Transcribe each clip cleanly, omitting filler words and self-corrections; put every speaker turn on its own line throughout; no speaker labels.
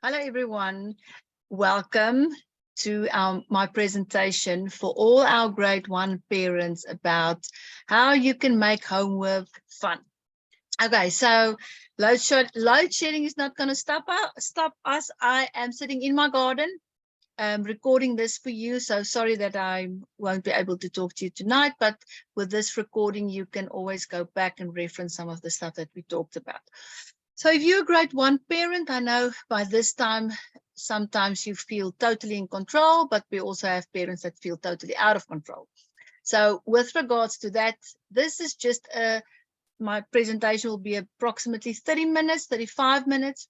Hello, everyone. Welcome to my presentation for all our grade 1 parents about how you can make homework fun. Okay, so load shedding is not going to stop us. I am sitting in my garden recording this for you. So sorry that I won't be able to talk to you tonight, but with this recording, you can always go back and reference some of the stuff that we talked about. So if you're a grade 1 parent, I know by this time, sometimes you feel totally in control, but we also have parents that feel totally out of control. So with regards to that, this is just my presentation will be approximately 30 minutes, 35 minutes.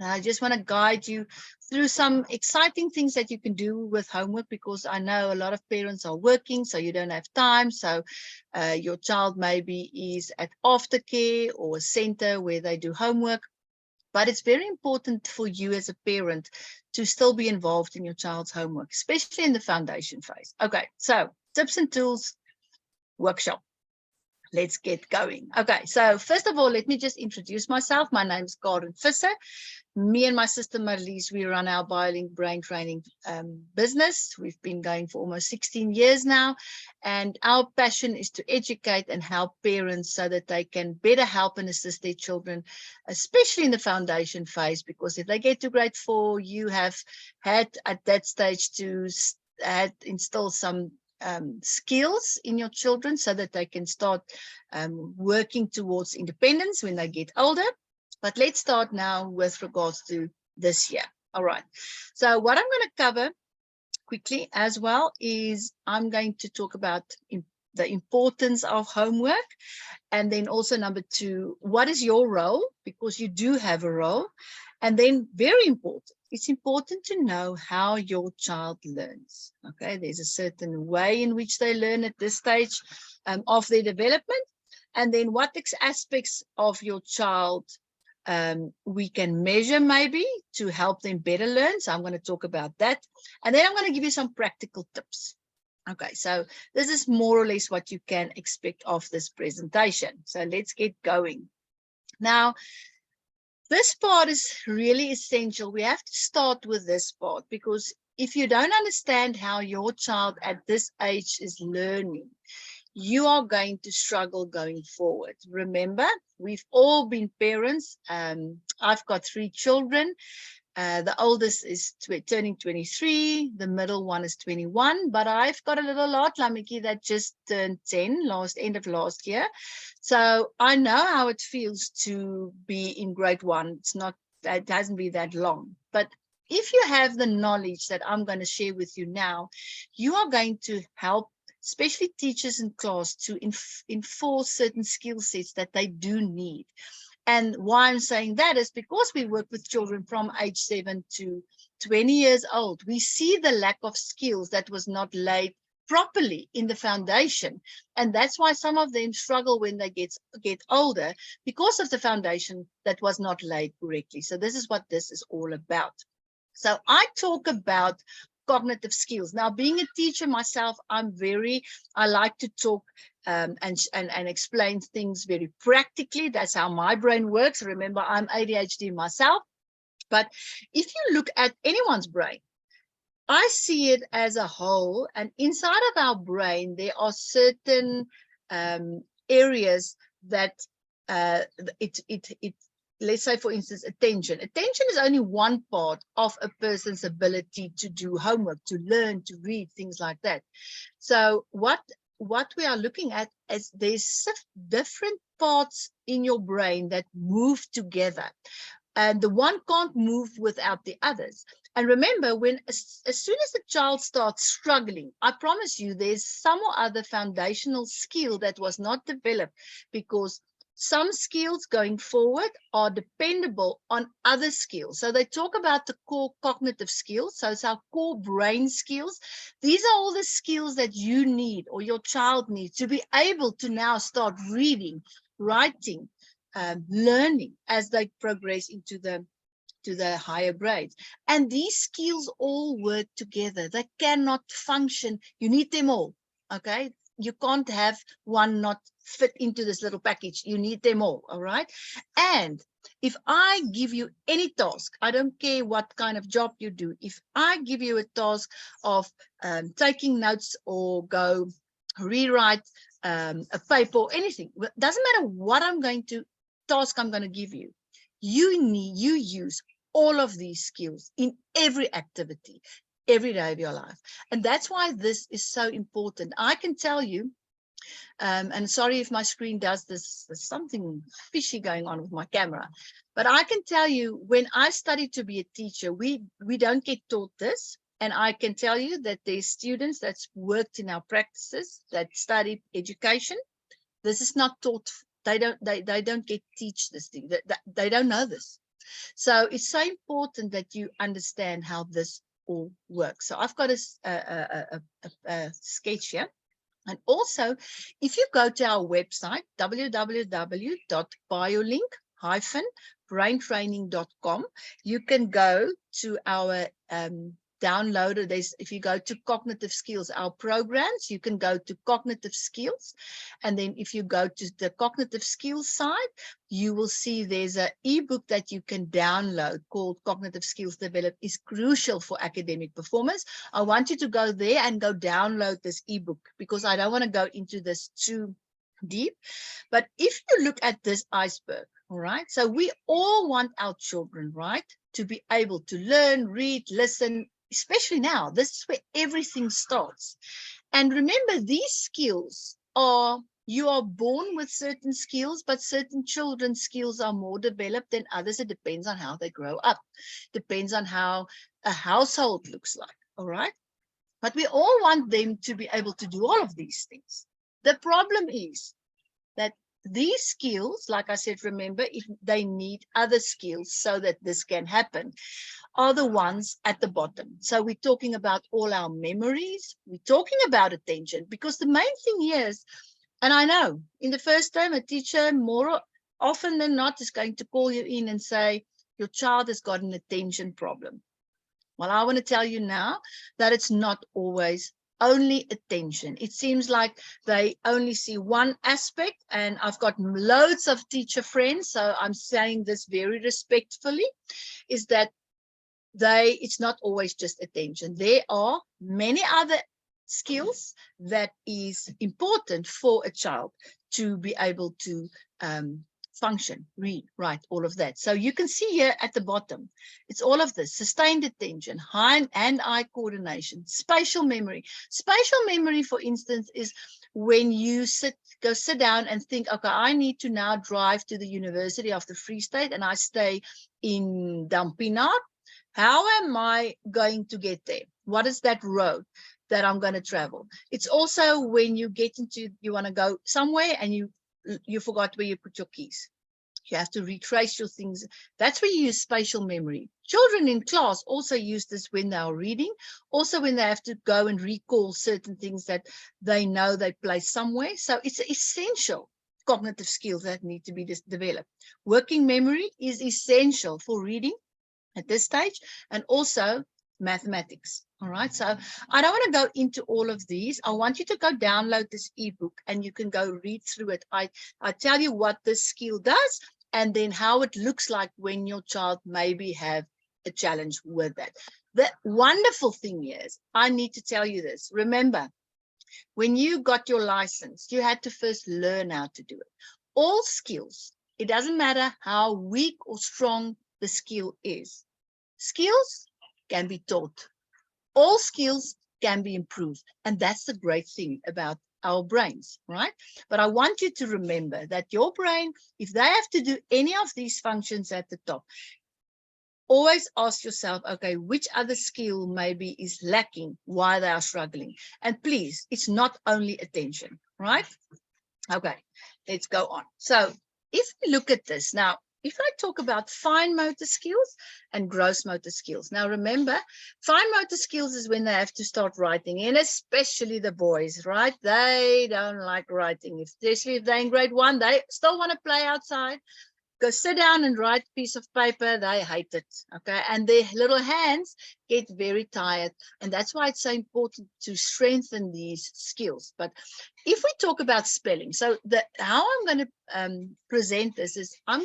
I just want to guide you through some exciting things that you can do with homework, because I know a lot of parents are working, so you don't have time. So your child maybe is at aftercare or a center where they do homework. But it's very important for you as a parent to still be involved in your child's homework, especially in the foundation phase. Okay, so tips and tools workshop. Let's get going. Okay, so first of all, let me just introduce myself. My name is Karen Visser. Me and my sister Marlies, we run our BioLink brain training business. We've been going for almost 16 years now, and our passion is to educate and help parents so that they can better help and assist their children, especially in the foundation phase, because if they get to grade 4, you have had at that stage to instill some skills in your children so that they can start working towards independence when they get older. But let's start now with regards to this year. All right. So what I'm going to cover quickly as well is I'm going to talk about the importance of homework. And then also number 2, what is your role? Because you do have a role. And then very important, it's important to know how your child learns. Okay, there's a certain way in which they learn at this stage of their development. And then what aspects of your child we can measure maybe to help them better learn. So I'm going to talk about that. And then I'm going to give you some practical tips. Okay, so this is more or less what you can expect of this presentation. So let's get going. Now, this part is really essential. We have to start with this part, because if you don't understand how your child at this age is learning, you are going to struggle going forward. Remember, we've all been parents. I've got 3 children. The oldest is turning 23. The middle one is 21. But I've got a little lot, Lamiki, that just turned 10 end of last year. So I know how it feels to be in grade 1. It hasn't been that long. But if you have the knowledge that I'm going to share with you now, you are going to help especially teachers in class to enforce certain skill sets that they do need. And why I'm saying that is because we work with children from age 7 to 20 years old. We see the lack of skills that was not laid properly in the foundation. And that's why some of them struggle when they get older, because of the foundation that was not laid correctly. So this is what this is all about. So I talk about cognitive skills. Now, being a teacher myself, I like to talk and explain things very practically. That's how my brain works. Remember, I'm ADHD myself. But if you look at anyone's brain, I see it as a whole. And inside of our brain, there are certain areas that let's say, for instance, attention. Attention is only one part of a person's ability to do homework, to learn, to read, things like that. So what we are looking at is there's different parts in your brain that move together. And the one can't move without the others. And remember, as soon as the child starts struggling, I promise you there's some or other foundational skill that was not developed, because some skills going forward are dependable on other skills. So they talk about the core cognitive skills. So it's our core brain skills. These are all the skills that you need or your child needs to be able to now start reading, writing, learning as they progress into the higher grades. And these skills all work together. They cannot function. You need them all. Okay, you can't have one not fit into this little package. You need them all right? And if I give you any task, I don't care what kind of job you do, if I give you a task of taking notes or go rewrite a paper or anything, doesn't matter what I'm going to give you, you use all of these skills in every activity, every day of your life. And that's why this is so important. I can tell you, and sorry if my screen does this, there's something fishy going on with my camera, but I can tell you, when I studied to be a teacher, we don't get taught this. And I can tell you that there's students that's worked in our practices that study education. This is not taught. They don't get teach this thing. They don't know this. So it's so important that you understand how this all works. So I've got a sketch here. And also, if you go to our website, www.biolink-braintraining.com, you can go to our downloader. If you go to cognitive skills, our programs, you can go to cognitive skills. And then if you go to the cognitive skills side, you will see there's an ebook that you can download called Cognitive Skills Developed is Crucial for Academic Performance. I want you to go there and go download this ebook, because I don't want to go into this too deep. But if you look at this iceberg, all right, so we all want our children, right, to be able to learn, read, listen, especially now. This is where everything starts. And remember, these skills are, you are born with certain skills, but certain children's skills are more developed than others. It depends on how they grow up. Depends on how a household looks like, all right? But we all want them to be able to do all of these things. The problem is that these skills, like I said, remember, if they need other skills so that this can happen, are the ones at the bottom. So we're talking about all our memories. We're talking about attention, because the main thing here is, and I know in the first term, a teacher more often than not is going to call you in and say, your child has got an attention problem. Well, I want to tell you now that it's not always only attention. It seems like they only see one aspect, and I've got loads of teacher friends, so I'm saying this very respectfully, is that it's not always just attention. There are many other skills that is important for a child to be able to function, read, write, all of that. So you can see here at the bottom, it's all of this: sustained attention, hand-eye coordination, spatial memory. Spatial memory, for instance, is when you go sit down and think, okay, I need to now drive to the University of the Free State and I stay in Dampinar. How am I going to get there? What is that road that I'm going to travel? It's also when you get into, you want to go somewhere and you forgot where you put your keys. You have to retrace your things. That's where you use spatial memory. Children in class also use this when they are reading, also when they have to go and recall certain things that they know they place somewhere. So it's essential cognitive skills that need to be developed. Working memory is essential for reading at this stage, and also mathematics. All right, so I don't want to go into all of these. I want you to go download this ebook and you can go read through it. I tell you what this skill does and then how it looks like when your child maybe have a challenge with that. The wonderful thing is, I need to tell you this. Remember, when you got your license, you had to first learn how to do it. All skills, it doesn't matter how weak or strong the skill is. Skills can be taught. All skills can be improved. And that's the great thing about our brains, right? But I want you to remember that your brain, if they have to do any of these functions at the top, always ask yourself, okay, which other skill maybe is lacking, why they are struggling. And please, it's not only attention, right? Okay, let's go on. So if we look at this now, if I talk about fine motor skills and gross motor skills. Now, remember, fine motor skills is when they have to start writing, and especially the boys, right? They don't like writing, especially if they're in grade 1. They still want to play outside. go sit down and write a piece of paper, they hate it, okay? And their little hands get very tired. And that's why it's so important to strengthen these skills. But if we talk about spelling, so how I'm going to present this is I'm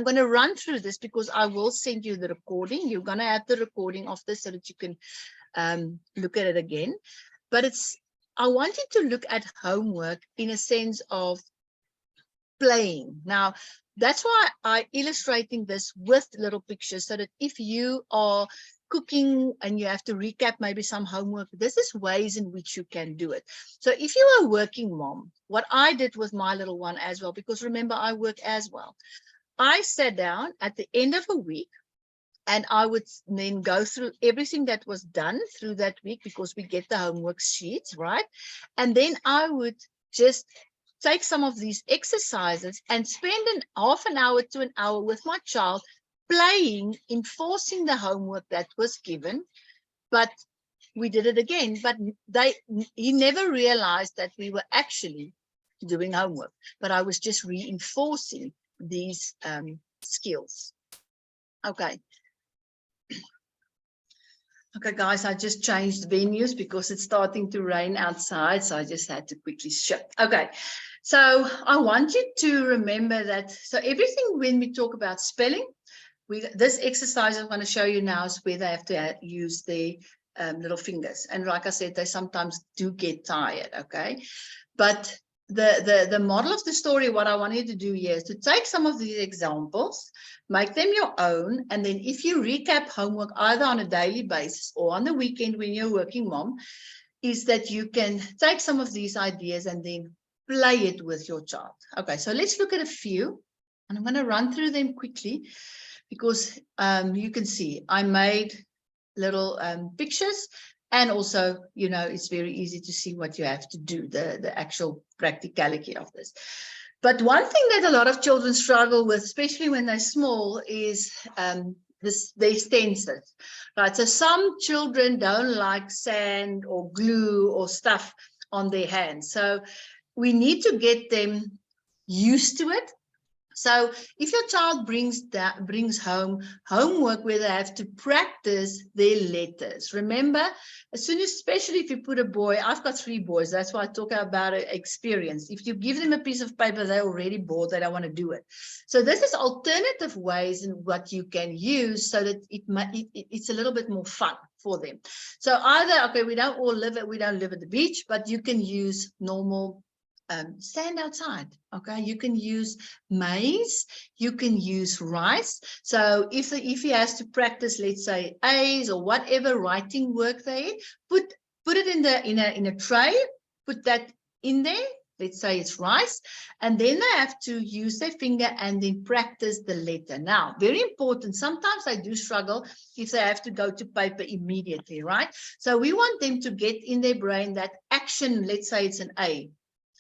going to run through this because I will send you the recording. You're going to have the recording of this so that you can look at it again. But I want you to look at homework in a sense of playing. Now, that's why I'm illustrating this with little pictures so that if you are cooking and you have to recap maybe some homework, this is ways in which you can do it. So if you are a working mom, what I did with my little one as well, because remember, I work as well. I sat down at the end of a week and I would then go through everything that was done through that week because we get the homework sheets, right? And then I would just take some of these exercises and spend half an hour to an hour with my child playing, enforcing the homework that was given. But we did it again, but he never realized that we were actually doing homework, but I was just reinforcing these skills. Okay. Okay, guys, I just changed venues because it's starting to rain outside, so I just had to quickly shift. Okay, so I want you to remember that, so everything when we talk about spelling, this exercise I'm going to show you now is where they have to use their little fingers. And like I said, they sometimes do get tired, okay? But the model of the story, what I wanted to do here is to take some of these examples, make them your own, and then if you recap homework either on a daily basis or on the weekend when you're a working mom, is that you can take some of these ideas and then play it with your child. Okay, so let's look at a few, and I'm going to run through them quickly because you can see I made little pictures. And also, you know, it's very easy to see what you have to do, the actual practicality of this. But one thing that a lot of children struggle with, especially when they're small, is their stencils, right? So some children don't like sand or glue or stuff on their hands. So we need to get them used to it. So if your child brings home homework where they have to practice their letters, remember, as soon as, especially if you put a boy, I've got 3 boys, that's why I talk about experience. If you give them a piece of paper, they're already bored, they don't want to do it. So this is alternative ways in what you can use so that it's a little bit more fun for them. So either, okay, we don't live at the beach, but you can use normal stand outside. Okay, you can use maize, you can use rice. So if he has to practice, let's say A's or whatever writing work they put it in a tray, put that in there. Let's say it's rice, and then they have to use their finger and then practice the letter. Now, very important, sometimes they do struggle if they have to go to paper immediately, right? So we want them to get in their brain that action, let's say it's an A,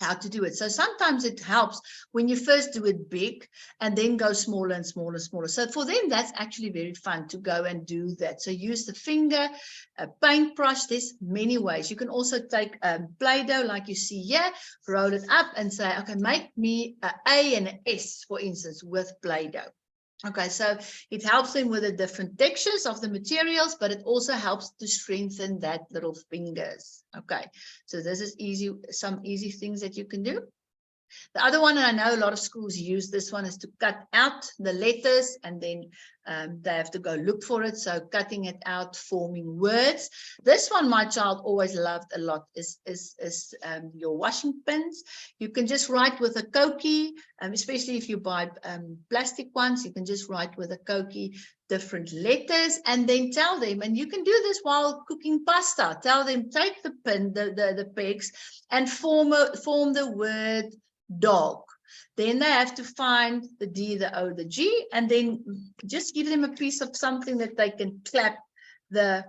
how to do it. So sometimes it helps when you first do it big and then go smaller and smaller and smaller. So for them, that's actually very fun to go and do that. So use the finger, a paintbrush. There's many ways. You can also take Play-Doh like you see here, roll it up and say, okay, make me an A and an S, for instance, with Play-Doh. Okay, so it helps them with the different textures of the materials, but it also helps to strengthen that little fingers. Okay, so this is easy, some easy things that you can do. The other one, and I know a lot of schools use this one, is to cut out the letters and then they have to go look for it. So cutting it out, forming words. This one my child always loved a lot is your washing pins. You can just write with a Koki, especially if you buy plastic ones, you can just write with a Koki different letters and then tell them, and you can do this while cooking pasta. Tell them, take the pin, the pegs, and form the word dog. Then they have to find the D, the O, the G, and then just give them a piece of something that they can clap the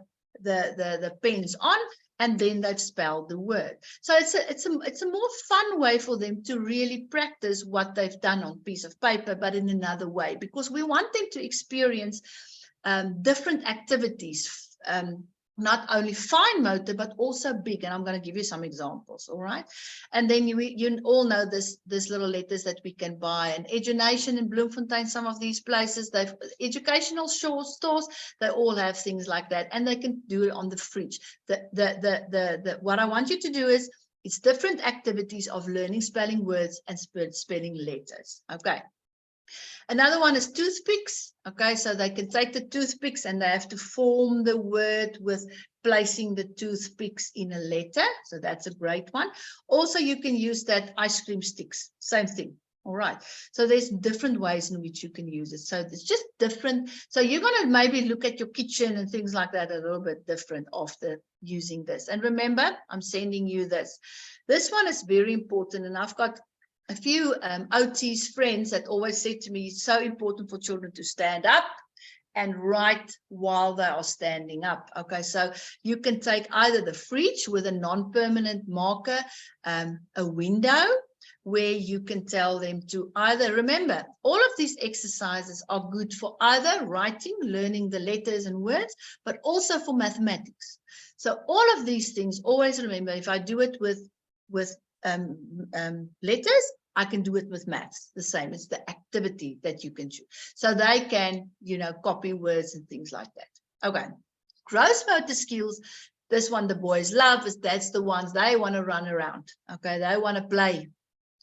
pens on, and then they've spelled the word. So it's a more fun way for them to really practice what they've done on a piece of paper, but in another way, because we want them to experience different activities not only fine motor, but also big. And I'm going to give you some examples. All right. And then you all know this little letters that we can buy. And Education in Bloemfontein, some of these places, they've educational stores, they all have things like that. And they can do it on the fridge. What I want you to do is, it's different activities of learning spelling words and spelling letters. Okay. Another one is toothpicks. Okay, so they can take the toothpicks and they have to form the word with placing the toothpicks in a letter. So that's a great one. Also, you can use that ice cream sticks. Same thing. All right. So there's different ways in which you can use it. So it's just different. So you're going to maybe look at your kitchen and things like that a little bit different after using this. And remember, I'm sending you this. This one is very important. And I've got a few OT's friends that always said to me, it's so important for children to stand up and write while they are standing up. Okay, so you can take either the fridge with a non-permanent marker, a window, where you can tell them to either, remember, all of these exercises are good for either writing, learning the letters and words, but also for mathematics. So all of these things, always remember, if I do it with letters, I can do it with maths the same. It's the activity that you can choose. So they can, copy words and things like that. Okay. Gross motor skills. This one the boys love, that's the ones they want to run around. Okay. They want to play.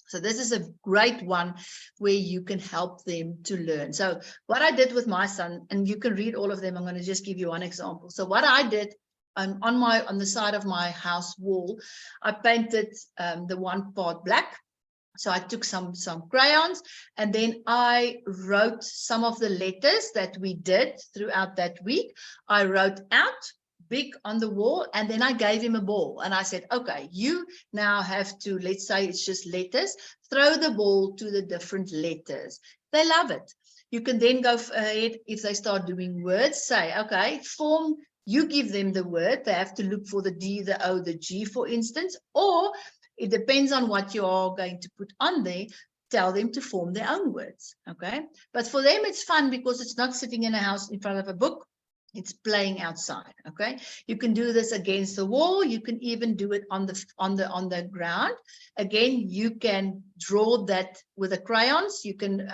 So this is a great one where you can help them to learn. So what I did with my son, and you can read all of them, I'm going to just give you one example. So what I did, on the side of my house wall, I painted the one part black. So I took some crayons, and then I wrote some of the letters that we did throughout that week. I wrote out big on the wall, and then I gave him a ball, and I said, okay, you now have to, let's say it's just letters, throw the ball to the different letters. They love it. You can then go ahead, if they start doing words, say, okay, form. You give them the word. They have to look for the D, the O, the G, for instance, or it depends on what you are going to put on there. Tell them to form their own words, okay? But for them, it's fun because it's not sitting in a house in front of a book. It's playing outside, okay? You can do this against the wall. You can even do it on the ground. Again, you can draw that with the crayons. You can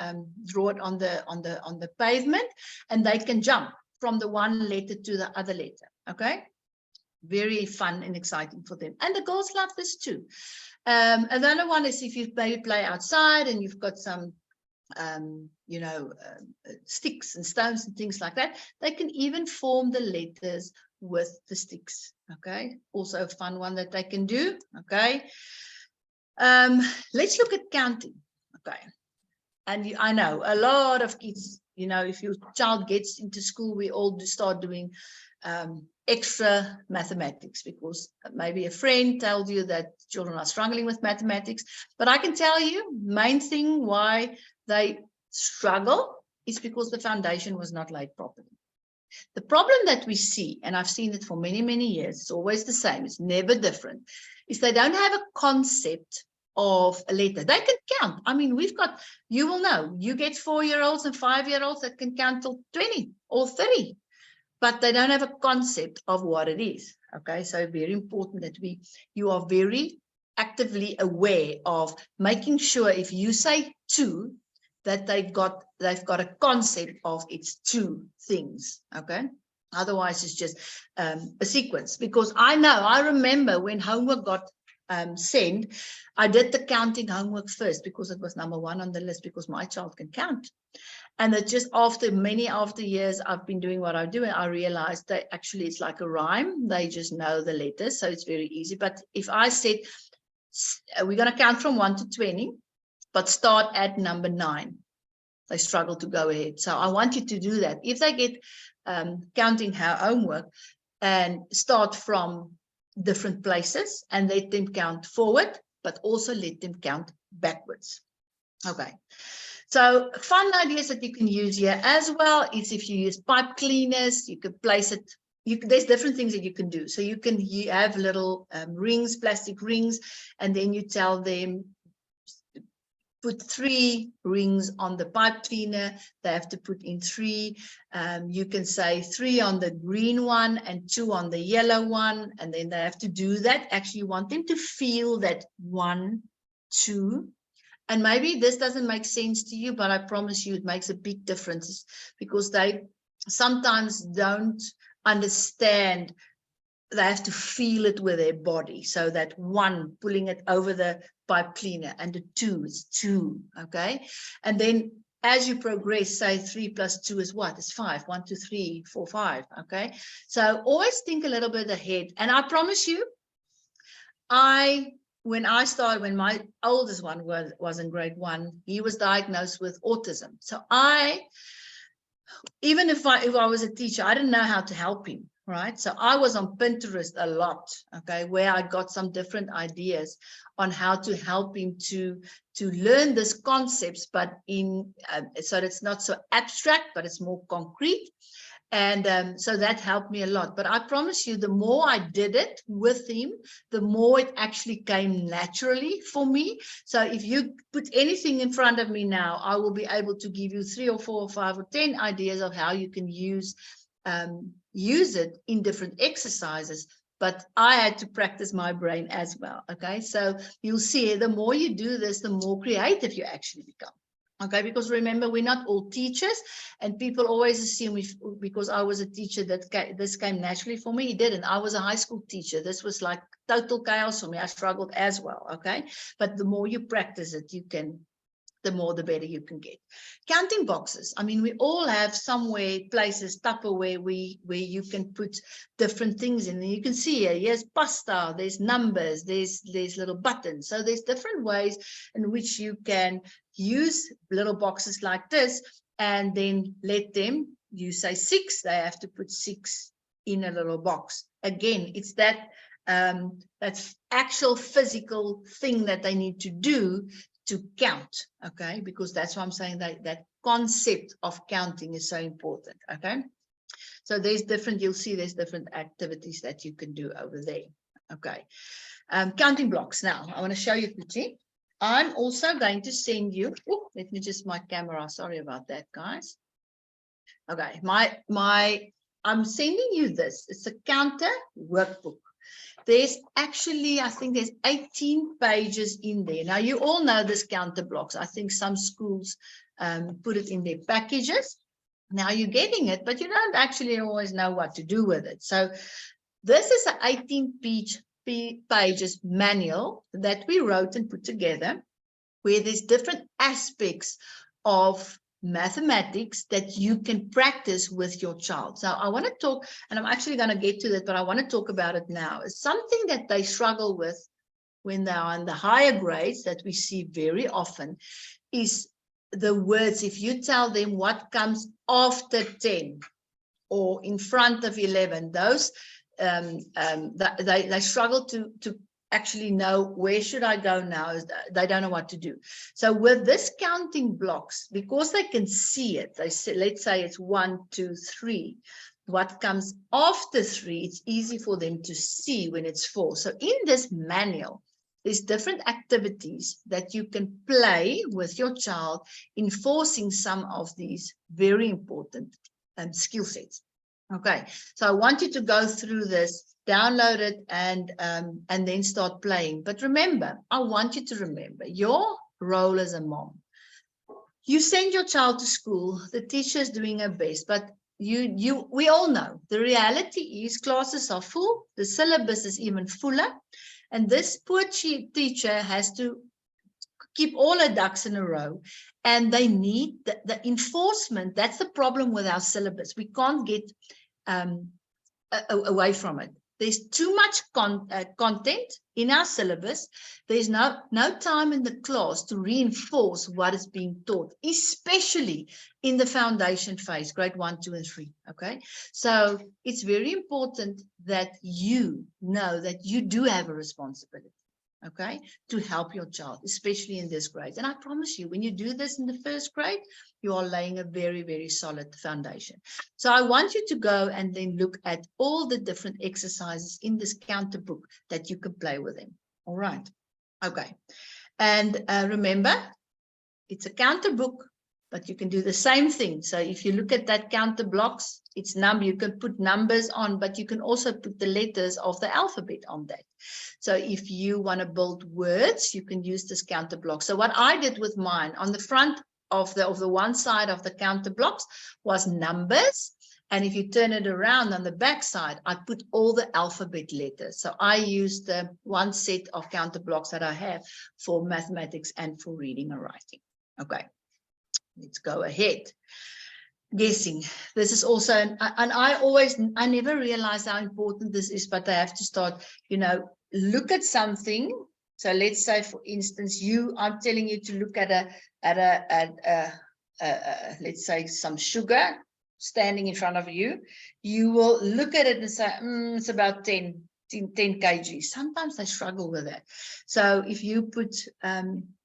draw it on the pavement, and they can jump from the one letter to the other letter, okay? Very fun and exciting for them. And the girls love this too. Another one is if you maybe play outside and you've got some, sticks and stones and things like that, they can even form the letters with the sticks, okay? Also a fun one that they can do, okay? Let's look at counting, okay? And I know a lot of kids, if your child gets into school, we all start doing extra mathematics because maybe a friend told you that children are struggling with mathematics. But I can tell you, main thing why they struggle is because the foundation was not laid properly. The problem that we see, and I've seen it for many, many years, it's always the same, it's never different, is they don't have a concept of a letter. They can count. I mean, you will know, you get 4-year-olds and 5-year-olds that can count till 20 or 30, but they don't have a concept of what it is. Okay, so very important that you are very actively aware of making sure if you say 2, that they've got a concept of it's 2 things. Okay, otherwise it's just a sequence. Because I remember when homework got sent, I did the counting homework first because it was number 1 on the list, because my child can count. And it just after years I've been doing what I do, and I realized that actually it's like a rhyme. They just know the letters, so it's very easy. But if I said we're going to count from 1 to 20, but start at number 9, they struggle to go ahead. So I want you to do that. If they get counting homework, and start from different places and let them count forward, but also let them count backwards. Okay. So fun ideas that you can use here as well is if you use pipe cleaners, you can place it. There's different things that you can do. So you have little rings, plastic rings, and then you tell them, put 3 rings on the pipe cleaner. They have to put in 3. You can say 3 on the green one and 2 on the yellow one. And then they have to do that. Actually, you want them to feel that 1, 2. And maybe this doesn't make sense to you, but I promise you it makes a big difference, because they sometimes don't understand. They have to feel it with their body. So that 1, pulling it over the pipe cleaner, and the 2 is 2. Okay. And then as you progress, say 3 plus 2 is what? It's 5. 1, 2, 3, 4, 5. Okay. So always think a little bit ahead. And I promise you, when my oldest one was in grade 1, he was diagnosed with autism. So even if I was a teacher, I didn't know how to help him, right? So I was on Pinterest a lot, okay, where I got some different ideas on how to help him to learn these concepts, but so it's not so abstract, but it's more concrete. And so that helped me a lot. But I promise you, the more I did it with him, the more it actually came naturally for me. So if you put anything in front of me now, I will be able to give you 3 or 4 or 5 or 10 ideas of how you can use it in different exercises. But I had to practice my brain as well. Okay, so you'll see the more you do this, the more creative you actually become. Okay, because remember, we're not all teachers, and people always assume because I was a teacher that this came naturally for me. It didn't. I was a high school teacher. This was like total chaos for me. I struggled as well. Okay, but the more you practice it, the more the better you can get. Counting boxes. I mean, we all have somewhere places, Tupperware, where you can put different things in. And you can see here's pasta, there's numbers, there's little buttons. So there's different ways in which you can use little boxes like this, and then let them, you say 6, they have to put 6 in a little box. Again, it's that actual physical thing that they need to do to count, okay? Because that's why I'm saying that concept of counting is so important, okay? So there's different, you'll see there's different activities that you can do over there, okay? Counting blocks. Now, I want to show you quickly. I'm also going to send you, let me just my camera, sorry about that, guys. Okay, I'm sending you this. It's a counter workbook. There's actually, I think there's 18 pages in there. Now, you all know this counter blocks. I think some schools put it in their packages. Now you're getting it, but you don't actually always know what to do with it. So this is an 18 pages manual that we wrote and put together, where there's different aspects of mathematics that you can practice with your child. So I want to talk, and I'm actually going to get to that, but I want to talk about it now. It's something that they struggle with when they are in the higher grades, that we see very often, is the words. If you tell them what comes after 10 or in front of 11, those they struggle to actually know, where should I go now? They don't know what to do. So with this counting blocks, because they can see it, they say, let's say it's 1, 2, 3. What comes after 3, it's easy for them to see when it's 4. So in this manual, there's different activities that you can play with your child, enforcing some of these very important skill sets. Okay, so I want you to go through this, download it, and then start playing. But remember, I want you to remember your role as a mom. You send your child to school, the teacher is doing her best, but we all know the reality is classes are full, the syllabus is even fuller, and this poor teacher has to keep all her ducks in a row, and they need the enforcement. That's the problem with our syllabus. We can't get away from it. There's too much content in our syllabus. There's no time in the class to reinforce what is being taught, especially in the foundation phase, grade 1, 2, and 3. Okay, so it's very important that you know that you do have a responsibility, okay, to help your child, especially in this grade. And I promise you, when you do this in the first grade, you are laying a very, very solid foundation. So I want you to go and then look at all the different exercises in this counter book that you can play with them. All right. Okay. And remember, it's a counter book, but you can do the same thing. So if you look at that counter blocks, it's number, you can put numbers on, but you can also put the letters of the alphabet on that. So if you want to build words, you can use this counter block. So what I did with mine, on the front of the one side of the counter blocks was numbers. And if you turn it around on the back side, I put all the alphabet letters. So I use the one set of counter blocks that I have for mathematics and for reading and writing. Okay, let's go ahead. Guessing. This is also, and I never realized how important this is, but I have to start, look at something. So let's say, for instance, I'm telling you to look at let's say some sugar standing in front of you. You will look at it and say, it's about 10 kg. Sometimes I struggle with that. So if you put,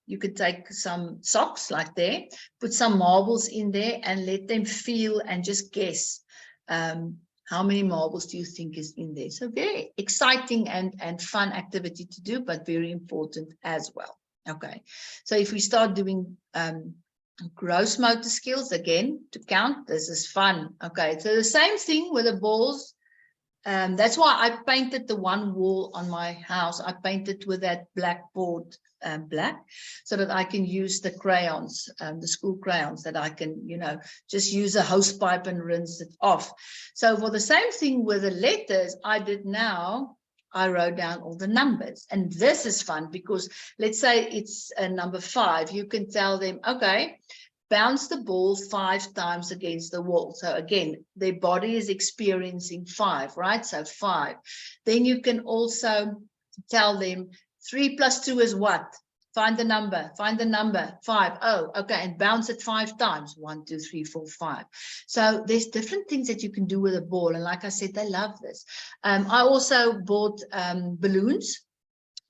you could take some socks like there, put some marbles in there and let them feel and just guess how many marbles do you think is in there. So very exciting and fun activity to do, but very important as well. Okay, so if we start doing gross motor skills, again, to count, this is fun. Okay, so the same thing with the balls. That's why I painted the one wall on my house. I painted with that blackboard black, so that I can use the crayons, the school crayons, that I can, just use a hose pipe and rinse it off. So for the same thing with the letters, I wrote down all the numbers. And this is fun because let's say it's number 5. You can tell them, okay, bounce the ball 5 times against the wall. So again, their body is experiencing 5, right? So 5. Then you can also tell them 3 plus 2 is what? Find the number, 5. Oh, okay, and bounce it 5 times. 1, 2, 3, 4, 5. So there's different things that you can do with a ball. And like I said, they love this. I also bought balloons.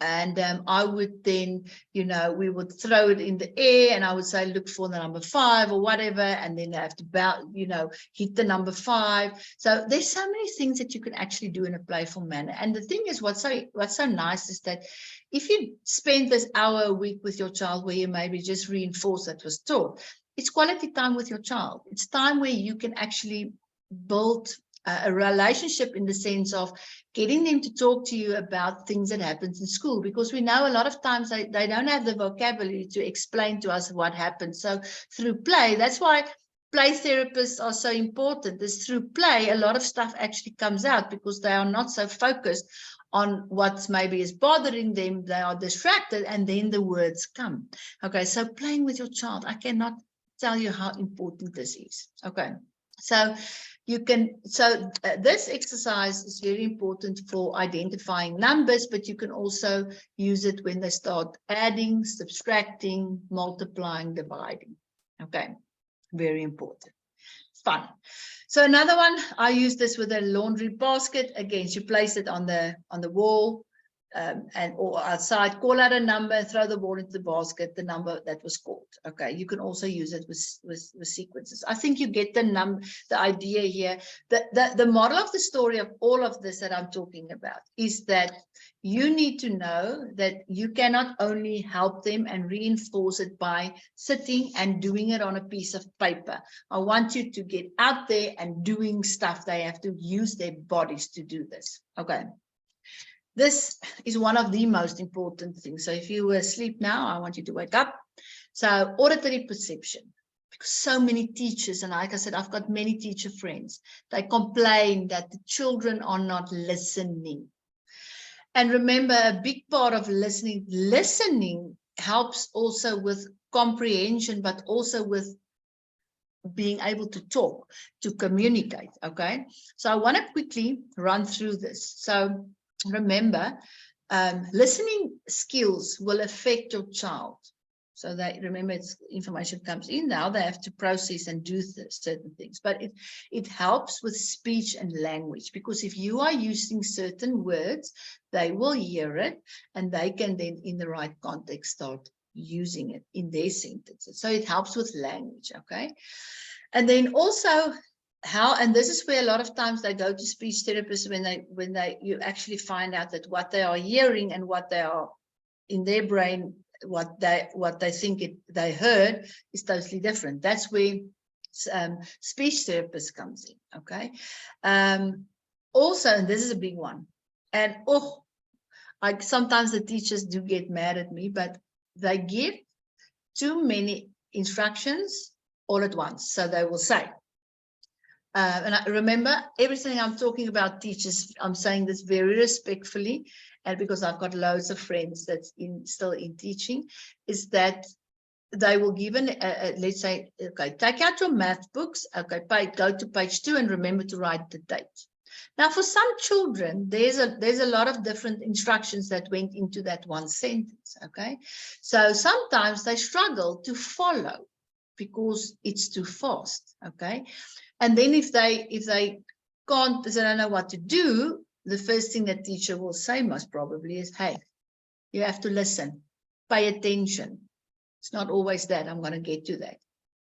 And I would then, we would throw it in the air and I would say, look for the number 5 or whatever. And then they have to hit the number 5. So there's so many things that you can actually do in a playful manner. And the thing is, what's so nice is that if you spend this hour a week with your child where you maybe just reinforce that was taught, it's quality time with your child. It's time where you can actually build a relationship in the sense of getting them to talk to you about things that happens in school, because we know a lot of times they don't have the vocabulary to explain to us what happens. So through play, that's why play therapists are so important. Is through play, a lot of stuff actually comes out because they are not so focused on what maybe is bothering them. They are distracted and then the words come. Okay, so playing with your child, I cannot tell you how important this is. Okay, so this exercise is very important for identifying numbers, but you can also use it when they start adding, subtracting, multiplying, dividing. Okay, very important. Fun. So another one, I use this with a laundry basket. Again, you place it on the wall or outside, call out a number and throw the ball into the basket, the number that was called. Okay, you can also use it with sequences. I think you get the idea here. The model of the story of all of this that I'm talking about is that you need to know that you cannot only help them and reinforce it by sitting and doing it on a piece of paper. I want you to get out there and doing stuff. They have to use their bodies to do this. Okay. This is one of the most important things. So if you were asleep now, I want you to wake up. So auditory perception, because so many teachers, and like I said, I've got many teacher friends, they complain that the children are not listening. And remember, a big part of listening helps also with comprehension, but also with being able to talk, to communicate. Okay, so I want to quickly run through this. So remember, listening skills will affect your child. So remember, information comes in now, they have to process and do certain things. But it helps with speech and language, because if you are using certain words, they will hear it and they can then, in the right context, start using it in their sentences. So it helps with language, okay? And then also, and this is where a lot of times they go to speech therapists when you actually find out that what they are hearing and what they are in their brain what they think they heard is totally different. That's where speech therapist comes in. Okay. Also, and this is a big one, and sometimes the teachers do get mad at me, but they give too many instructions all at once. So they will say, and I remember everything I'm talking about teachers, I'm saying this very respectfully, and because I've got loads of friends that's still in teaching, is that they will give let's say, okay, take out your math books, okay, go to page 2 and remember to write the date. Now, for some children, there's a lot of different instructions that went into that one sentence, okay? So sometimes they struggle to follow because it's too fast, okay? And then if they can't, they don't know what to do, the first thing that teacher will say most probably is, hey, you have to listen, pay attention. It's not always that. I'm going to get to that.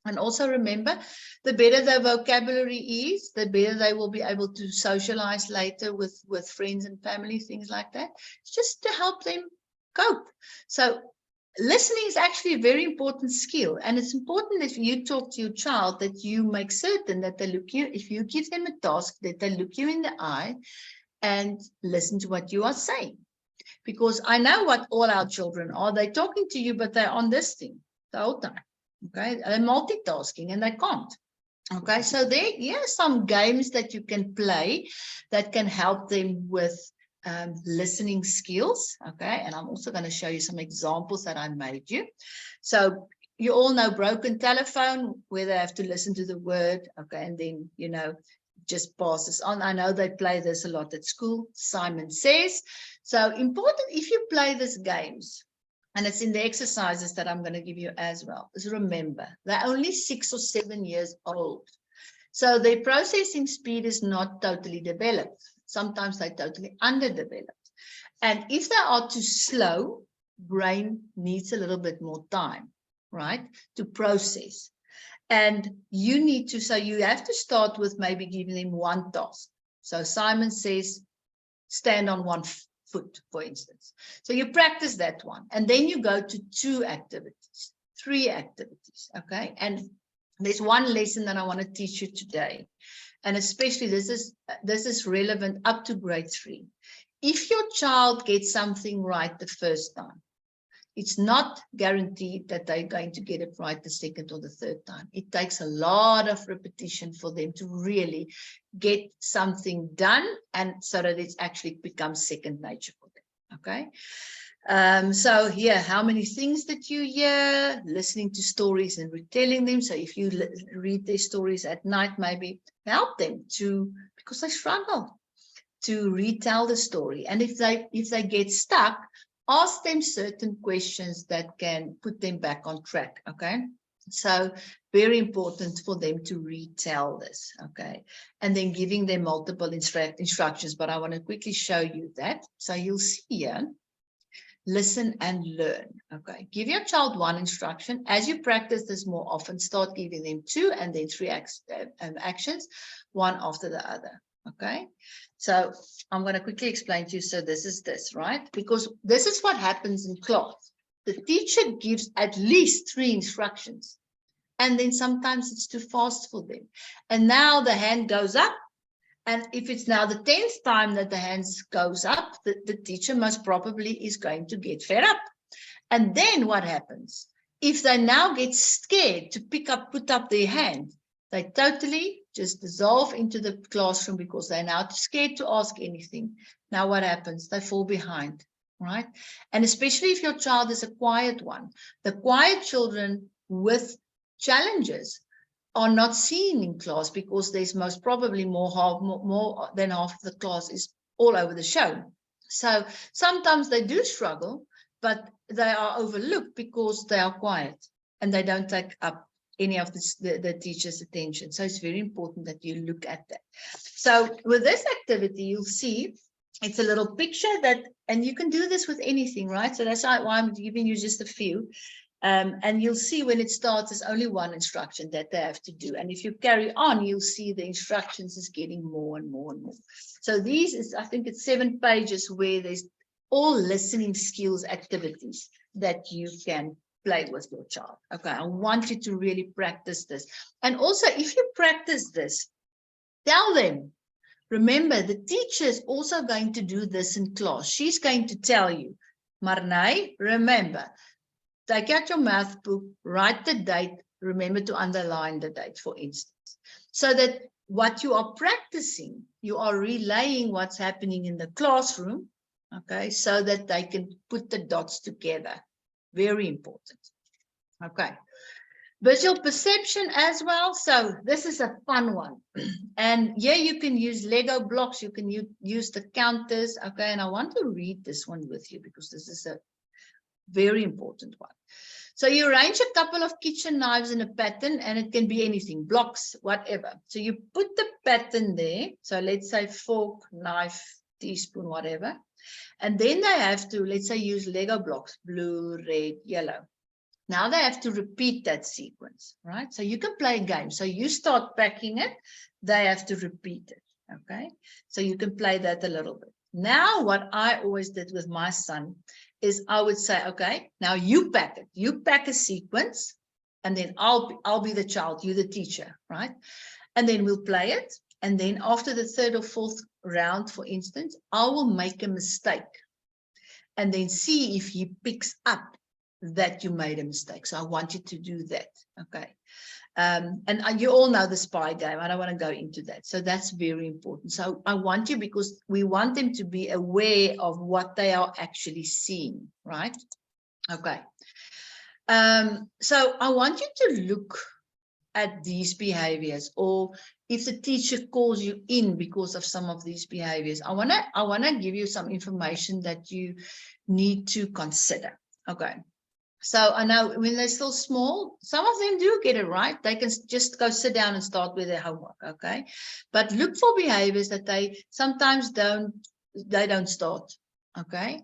And also remember, the better their vocabulary is, the better they will be able to socialize later with friends and family, things like that. It's just to help them cope. So listening is actually a very important skill. And it's important if you talk to your child that you make certain that they look you, if you give them a task, that they look you in the eye and listen to what you are saying. Because I know what all our children are. They're talking to you, but they're on this thing the whole time. Okay, they're multitasking and they can't. Okay, so here are some games that you can play that can help them with listening skills. Okay, and I'm also going to show you some examples that I made you. So you all know broken telephone, where they have to listen to the word. Okay, and then, you know, just pass this on. I know they play this a lot at school. Simon Says. So important if you play these games, and it's in the exercises that I'm going to give you as well, is remember, they're only 6 or 7 years old. So their processing speed is not totally developed. Sometimes they're totally underdeveloped. And if they are too slow, brain needs a little bit more time, right, to process. And you need to, so you have to start with maybe giving them one task. So Simon Says, stand on one foot, for instance. So you practice that one, and then you go to 2 activities, 3 activities, okay? And there's one lesson that I want to teach you today, and especially this is relevant up to grade 3. If your child gets something right the first time, it's not guaranteed that they're going to get it right the second or the third time. It takes a lot of repetition for them to really get something done, and so that it actually becomes second nature for them. Okay. So here, how many things that you hear, listening to stories and retelling them. So if you read their stories at night, maybe help them to, because they struggle to retell the story. And if they get stuck, ask them certain questions that can put them back on track, okay? So very important for them to retell this, okay? And then giving them multiple instructions, but I want to quickly show you that. So you'll see here, listen and learn, okay? Give your child 1 instruction. As you practice this more often, start giving them 2 and then 3 actions, one after the other, okay? So I'm going to quickly explain to you. So this is this, right? Because this is what happens in class. The teacher gives at least 3 instructions, and then sometimes it's too fast for them. And now the hand goes up. And if it's now the 10th time that the hands goes up, the teacher most probably is going to get fed up. And then what happens? If they now get scared to put up their hand, they totally just dissolve into the classroom because they're now too scared to ask anything. Now what happens? They fall behind, right? And especially if your child is a quiet one. The quiet children with challenges are not seen in class because there's most probably more than half of the class is all over the show. So sometimes they do struggle, but they are overlooked because they are quiet and they don't take up any of the teacher's attention. So it's very important that you look at that. So with this activity, you'll see it's a little picture that, and you can do this with anything, right? So that's why I'm giving you just a few. And you'll see when it starts, there's only 1 instruction that they have to do. And if you carry on, you'll see the instructions is getting more and more and more. So these is, I think it's 7 pages where there's all listening skills activities that you can play with your child. Okay, I want you to really practice this. And also, if you practice this, tell them, remember, the teacher is also going to do this in class. She's going to tell you, Marnay, remember, take out your math book, write the date, remember to underline the date, for instance, so that what you are practicing, you are relaying what's happening in the classroom, okay, so that they can put the dots together. Very important. Okay. Visual perception as well. So this is a fun one. And yeah, you can use Lego blocks. You can use the counters. Okay. And I want to read this one with you because this is a very important one. So you arrange a couple of kitchen knives in a pattern, and it can be anything, blocks, whatever. So you put the pattern there. So let's say fork, knife, teaspoon, whatever. And then they have to, let's say, use Lego blocks, blue, red, yellow. Now they have to repeat that sequence, right? So you can play a game. So you start packing it, they have to repeat it, okay? So you can play that a little bit. Now what I always did with my son is I would say, okay, now you pack it. You pack a sequence, and then I'll be the child, you the teacher, right? And then we'll play it. And then after the third or fourth round, for instance, I will make a mistake and then see if he picks up that you made a mistake. So I want you to do that, okay? And you all know the spy game. I don't want to go into that. So that's very important. So I want you, because we want them to be aware of what they are actually seeing, right? Okay. So I want you to look at these behaviors, or if the teacher calls you in because of some of these behaviors, I wanna give you some information that you need to consider. Okay. So I know when they're still small, some of them do get it right. They can just go sit down and start with their homework, okay? But look for behaviors that they sometimes don't start, okay?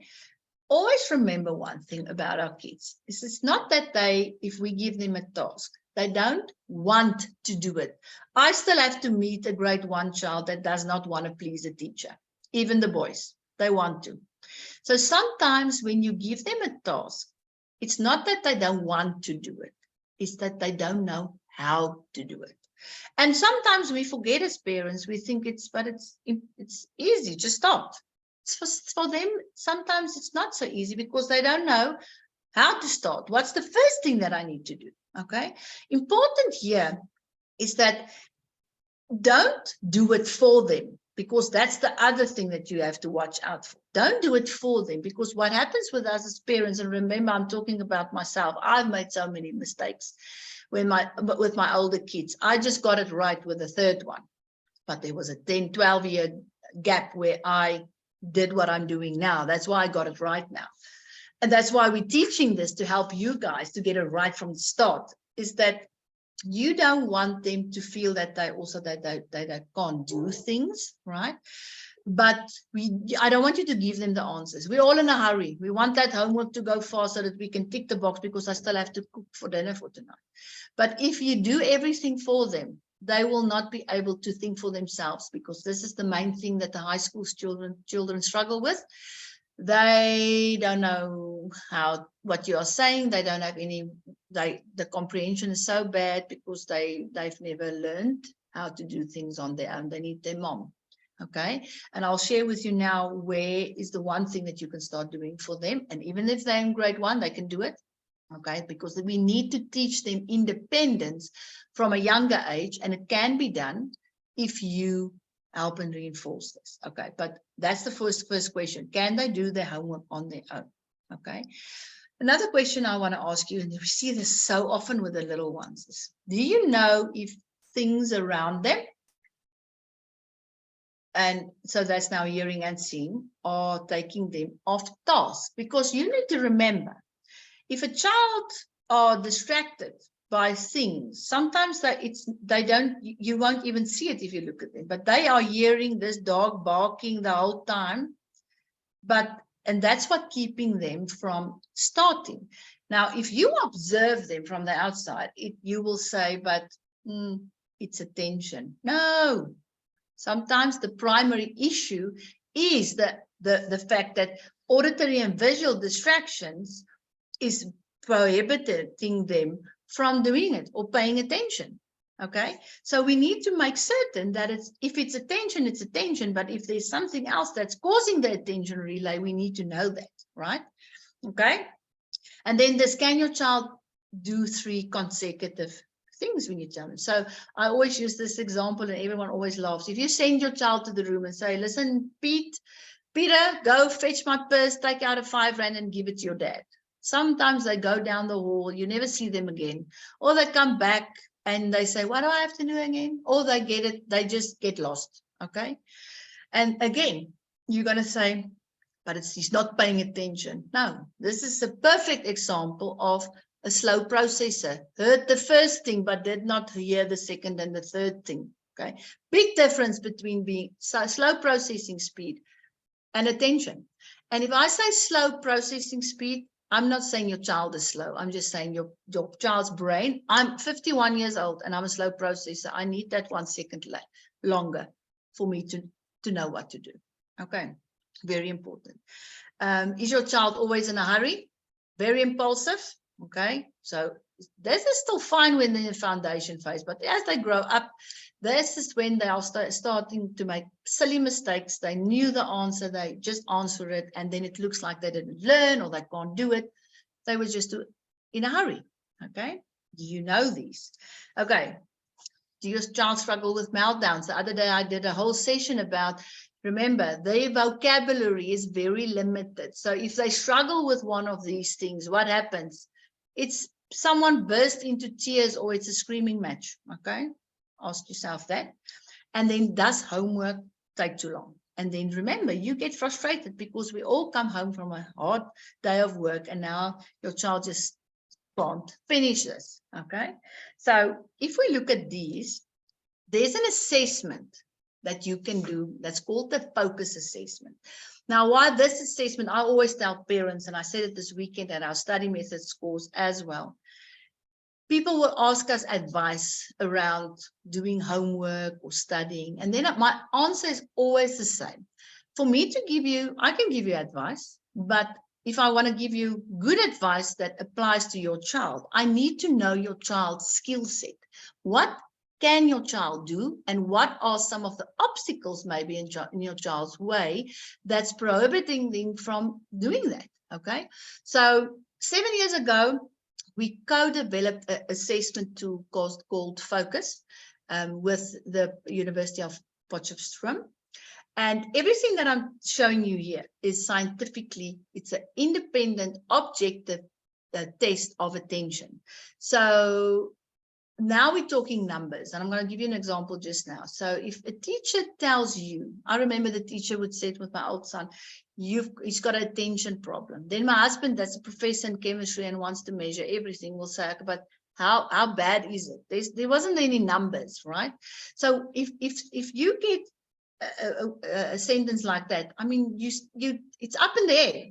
Always remember one thing about our kids. It's not that if we give them a task, they don't want to do it. I still have to meet a grade 1 child that does not want to please a teacher. Even the boys, they want to. So sometimes when you give them a task, it's not that they don't want to do it. It's that they don't know how to do it. And sometimes we forget as parents, we think it's easy, just start. For them, sometimes it's not so easy because they don't know how to start. What's the first thing that I need to do? Okay. Important here is that don't do it for them, because that's the other thing that you have to watch out for. Don't do it for them, because what happens with us as parents, and remember, I'm talking about myself. I've made so many mistakes with my older kids. I just got it right with the third one, but there was a 10, 12-year gap where I did what I'm doing now. That's why I got it right now. And that's why we're teaching this, to help you guys to get it right from the start, is that you don't want them to feel that they can't do things, right? But I don't want you to give them the answers. We're all in a hurry. We want that homework to go fast so that we can tick the box, because I still have to cook for dinner for tonight. But if you do everything for them, they will not be able to think for themselves, because this is the main thing that the high school children struggle with. They don't know what you are saying. They don't have the comprehension is so bad because they've never learned how to do things on their own. They need their mom. Okay. And I'll share with you now where is the one thing that you can start doing for them. And even if they're in grade 1, they can do it. Okay. Because we need to teach them independence from a younger age. And it can be done if you help and reinforce this. Okay. But that's the first question. Can they do their homework on their own? Okay. Another question I want to ask you, and we see this so often with the little ones, is, do you know if things around them, and so that's now hearing and seeing, are taking them off task? Because you need to remember, if a child are distracted by things, sometimes you won't even see it if you look at them, but they are hearing this dog barking the whole time, and that's what keeping them from starting. Now, if you observe them from the outside, you will say, but it's attention. No, sometimes the primary issue is the fact that auditory and visual distractions is prohibiting them from doing it or paying attention. Okay, so we need to make certain that if it's attention, it's attention. But if there's something else that's causing the attention relay, we need to know that, right? Okay, and then can your child do 3 consecutive things when you tell them? So I always use this example, and everyone always laughs. If you send your child to the room and say, listen, Peter, go fetch my purse, take out a 5 rand and give it to your dad. Sometimes they go down the hall, you never see them again, or they come back and they say, what do I have to do again? Or they get it, they just get lost, okay? And again, you're going to say, but he's not paying attention. No, this is a perfect example of a slow processor. Heard the first thing, but did not hear the second and the third thing, okay? Big difference between being slow processing speed and attention. And if I say slow processing speed, I'm not saying your child is slow. I'm just saying your child's brain. I'm 51 years old and I'm a slow processor. I need that 1 second longer for me to know what to do. Okay, very important. Is your child always in a hurry? Very impulsive? Okay, so this is still fine when they're in the foundation phase, but as they grow up, this is when they are starting to make silly mistakes. They knew the answer, they just answer it, and then it looks like they didn't learn or they can't do it. They were just in a hurry. Okay, do you know these? Okay, do your child struggle with meltdowns? The other day I did a whole session about, remember, their vocabulary is very limited. So if they struggle with one of these things, what happens? It's someone burst into tears or it's a screaming match. Okay, ask yourself that. And then does homework take too long? And then remember, you get frustrated because we all come home from a hard day of work and now your child just can't finish this. Okay, so if we look at these, there's an assessment that you can do that's called the focus assessment. Now, why this assessment, I always tell parents, and I said it this weekend at our study methods course as well. People will ask us advice around doing homework or studying. And then my answer is always the same. For me to give you, I can give you advice, but if I want to give you good advice that applies to your child, I need to know your child's skill set. What can your child do? And what are some of the obstacles maybe in your child's way that's prohibiting them from doing that? Okay. So 7 years ago, we co-developed an assessment tool called Focus with the University of Potchefstroom. And everything that I'm showing you here is scientifically, it's an independent, objective test of attention. So now we're talking numbers, and I'm going to give you an example just now. So if a teacher tells you, I remember the teacher would say with my old son, he's got an attention problem. Then my husband, that's a professor in chemistry and wants to measure everything, will say, but how bad is it? There wasn't any numbers, right? So if you get a sentence like that, I mean, it's up in the air.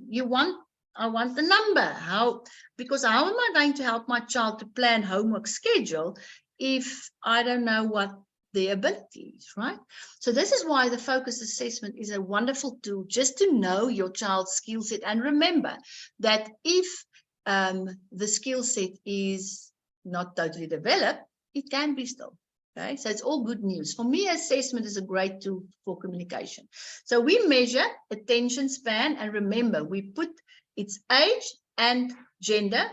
I want the number. Because how am I going to help my child to plan homework schedule if I don't know what their ability is, right? So this is why the focus assessment is a wonderful tool, just to know your child's skill set. And remember that if the skill set is not totally developed, it can be still. Okay, so it's all good news. For me, assessment is a great tool for communication. So we measure attention span, and remember, we put its age and gender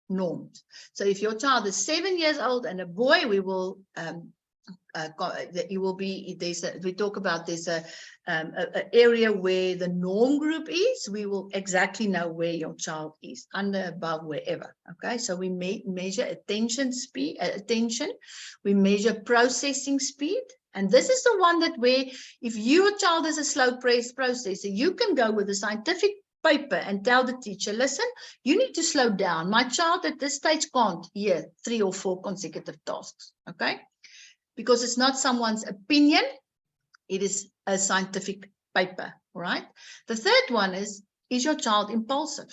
norms. So if your child is 7 years old and a boy, we will we talk about there's a area where the norm group is. We will exactly know where your child is, under, above, wherever. Okay, so we measure attention. We measure processing speed, and this is the one that where if your child is a slow processor, you can go with a scientific paper and tell the teacher, listen, you need to slow down. My child at this stage can't hear 3 or 4 consecutive tasks. Okay, because it's not someone's opinion, it is a scientific paper, right? The third one is your child impulsive?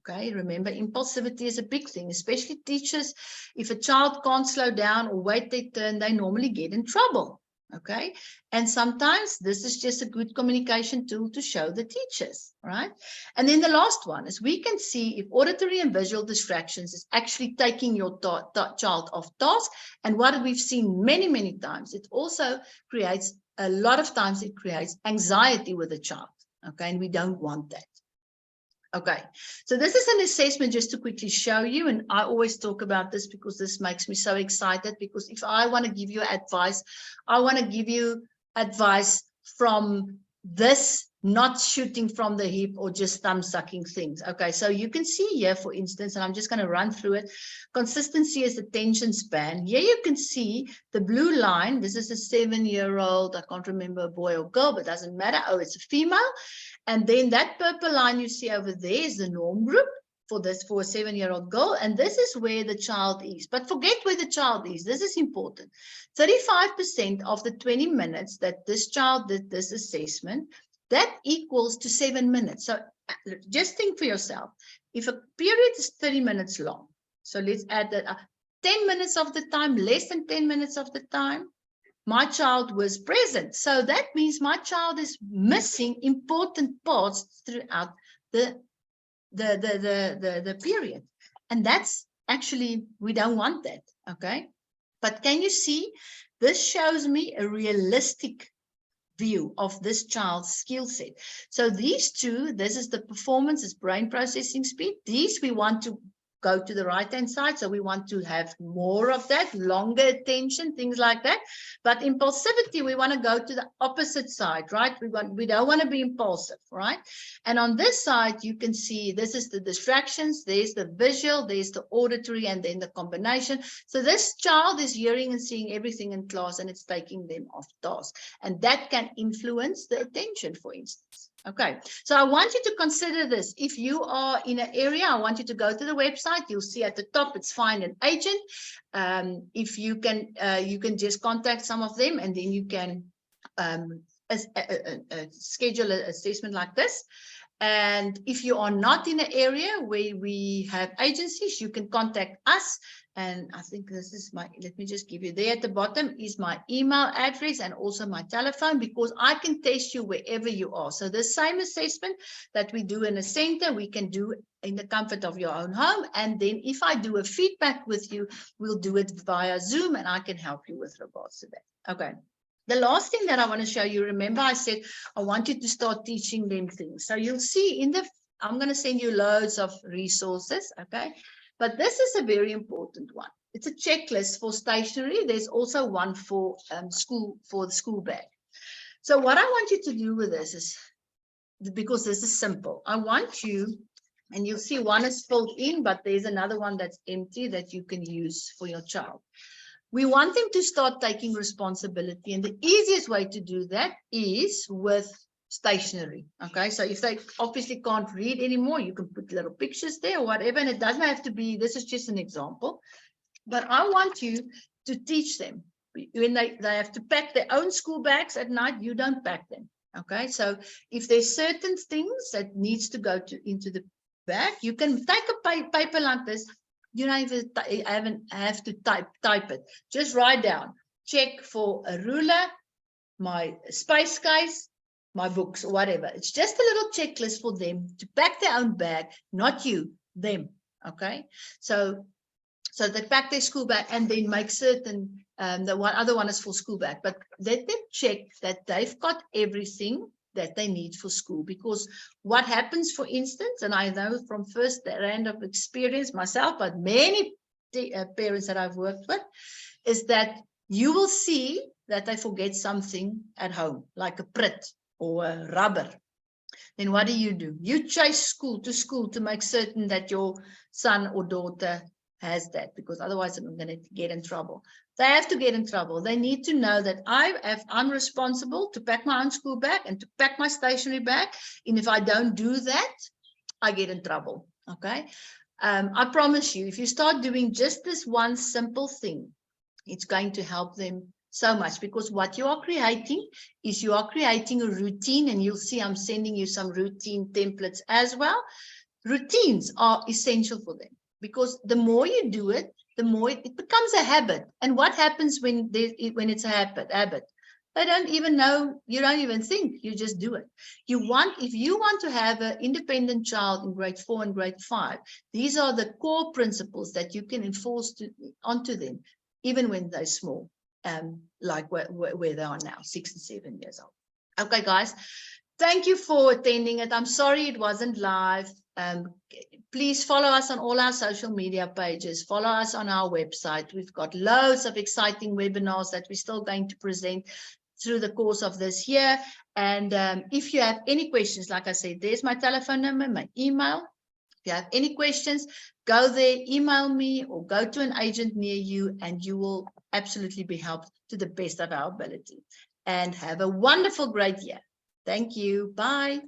Okay, remember, impulsivity is a big thing, especially teachers. If a child can't slow down or wait their turn, they normally get in trouble. Okay, and sometimes this is just a good communication tool to show the teachers, right? And then the last one is we can see if auditory and visual distractions is actually taking your child off task. And what we've seen many times, it also creates, a lot of times it creates anxiety with the child, okay? And we don't want that. Okay, so this is an assessment just to quickly show you, and I always talk about this because this makes me so excited, because if I want to give you advice, I want to give you advice from this, not shooting from the hip or just thumb sucking things. Okay, so you can see here, for instance, and I'm just going to run through it. Consistency is attention span. Here you can see the blue line. This is a 7-year-old. I can't remember a boy or girl, but it doesn't matter. Oh, it's a female. And then that purple line you see over there is the norm group for this, for a 7-year-old girl. And this is where the child is. But forget where the child is. This is important. 35% of the 20 minutes that this child did this assessment, that equals to 7 minutes. So just think for yourself. If a period is 30 minutes long, so let's add that up. 10 minutes of the time, less than 10 minutes of the time, my child was present. So that means my child is missing important parts throughout the period. And that's actually, we don't want that, okay? But can you see, this shows me a realistic view of this child's skill set. So these two, this is the performance, is brain processing speed. These we want to go to the right-hand side. So we want to have more of that, longer attention, things like that. But impulsivity, we want to go to the opposite side, right? We don't want to be impulsive, right? And on this side, you can see this is the distractions, there's the visual, there's the auditory, and then the combination. So this child is hearing and seeing everything in class, and it's taking them off task. And that can influence the attention, for instance. Okay, so I want you to consider this. If you are in an area, I want you to go to the website. You'll see at the top, it's Find an Agent. If you can just contact some of them, and then you can schedule an assessment like this. And if you are not in an area where we have agencies, you can contact us. And I think this is my, let me just give you, there at the bottom is my email address and also my telephone, because I can test you wherever you are. So the same assessment that we do in a center, we can do in the comfort of your own home. And then if I do a feedback with you, we'll do it via Zoom, and I can help you with regards to that. Okay. The last thing that I want to show you, remember I said I want you to start teaching them things. So you'll see in the, I'm going to send you loads of resources, okay? But this is a very important one. It's a checklist for stationery. There's also one for school, for the school bag. So what I want you to do with this is, because this is simple, I want you, and you'll see one is filled in, but there's another one that's empty that you can use for your child. We want them to start taking responsibility. And the easiest way to do that is with stationery. Okay, so if they obviously can't read anymore, you can put little pictures there or whatever. And it doesn't have to be, this is just an example. But I want you to teach them. When they have to pack their own school bags at night, you don't pack them. Okay, so if there's certain things that needs to go into the bag, you can take a paper like this. You don't even have to type it. Just write down, check for a ruler, my space case, my books, or whatever. It's just a little checklist for them to pack their own bag, not you, them. Okay, so they pack their school bag and then make certain, the other one is for school bag, but let them check that they've got everything that they need for school. Because what happens, for instance, and I know from first-hand of experience myself, but many parents that I've worked with, is that you will see that they forget something at home, like a prit or a rubber. Then what do? You chase school to make certain that your son or daughter has that, because otherwise I'm going to get in trouble. They have to get in trouble. They need to know that I'm responsible to pack my own school bag and to pack my stationery bag. And if I don't do that, I get in trouble. Okay. I promise you, if you start doing just this one simple thing, it's going to help them so much, because what you are creating is you are creating a routine, and you'll see I'm sending you some routine templates as well. Routines are essential for them, because the more you do it, the more it becomes a habit. And what happens when it's a habit? They don't even know, you don't even think, you just do it. If you want to have an independent child in grade 4 and grade 5, these are the core principles that you can enforce onto them, even when they're small, like where they are now, 6 and 7 years old. Okay, guys, thank you for attending it. I'm sorry it wasn't live. Please follow us on all our social media pages. Follow us on our website. We've got loads of exciting webinars that we're still going to present through the course of this year. And if you have any questions, like I said, there's my telephone number, my email. If you have any questions, go there, email me, or go to an agent near you, and you will absolutely be helped to the best of our ability. And have a wonderful, great year. Thank you. Bye.